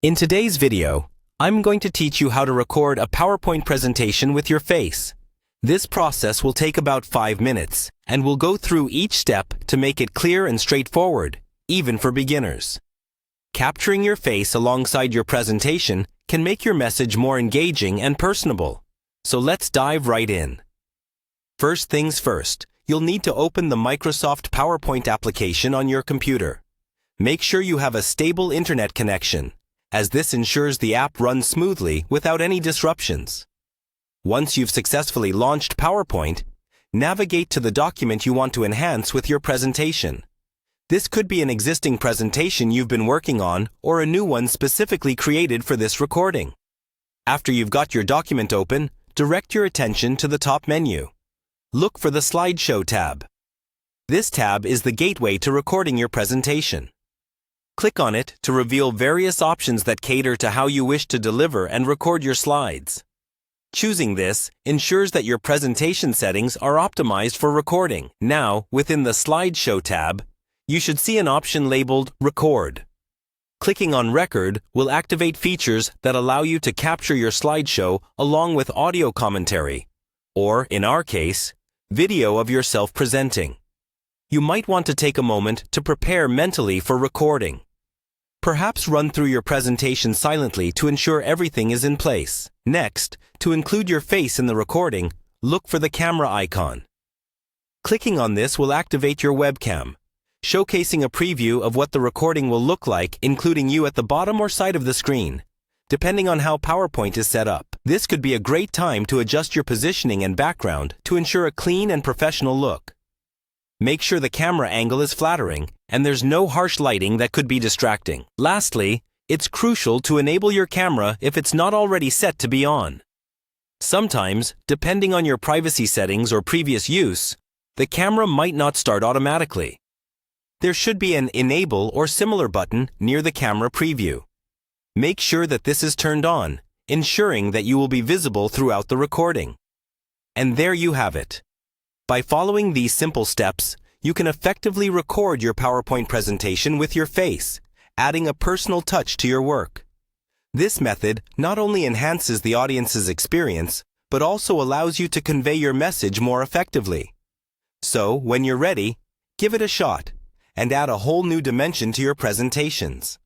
In today's video, I'm going to teach you how to record a PowerPoint presentation with your face. This process will take about 5 minutes, and we'll go through each step to make it clear and straightforward, even for beginners. Capturing your face alongside your presentation can make your message more engaging and personable. So let's dive right in. First things first, you'll need to open the Microsoft PowerPoint application on your computer. Make sure you have a stable internet connection, as this ensures the app runs smoothly without any disruptions. Once you've successfully launched PowerPoint, navigate to the document you want to enhance with your presentation. This could be an existing presentation you've been working on or a new one specifically created for this recording. After you've got your document open, direct your attention to the top menu. Look for the Slideshow tab. This tab is the gateway to recording your presentation. Click on it to reveal various options that cater to how you wish to deliver and record your slides. Choosing this ensures that your presentation settings are optimized for recording. Now, within the Slideshow tab, you should see an option labeled Record. Clicking on Record will activate features that allow you to capture your slideshow along with audio commentary, or, in our case, video of yourself presenting. You might want to take a moment to prepare mentally for recording. Perhaps run through your presentation silently to ensure everything is in place. Next, to include your face in the recording, look for the camera icon. Clicking on this will activate your webcam, showcasing a preview of what the recording will look like, including you at the bottom or side of the screen, depending on how PowerPoint is set up. This could be a great time to adjust your positioning and background to ensure a clean and professional look. Make sure the camera angle is flattering and there's no harsh lighting that could be distracting. Lastly, it's crucial to enable your camera if it's not already set to be on. Sometimes, depending on your privacy settings or previous use, the camera might not start automatically. There should be an Enable or similar button near the camera preview. Make sure that this is turned on, ensuring that you will be visible throughout the recording. And there you have it. By following these simple steps, you can effectively record your PowerPoint presentation with your face, adding a personal touch to your work. This method not only enhances the audience's experience, but also allows you to convey your message more effectively. So, when you're ready, give it a shot and add a whole new dimension to your presentations.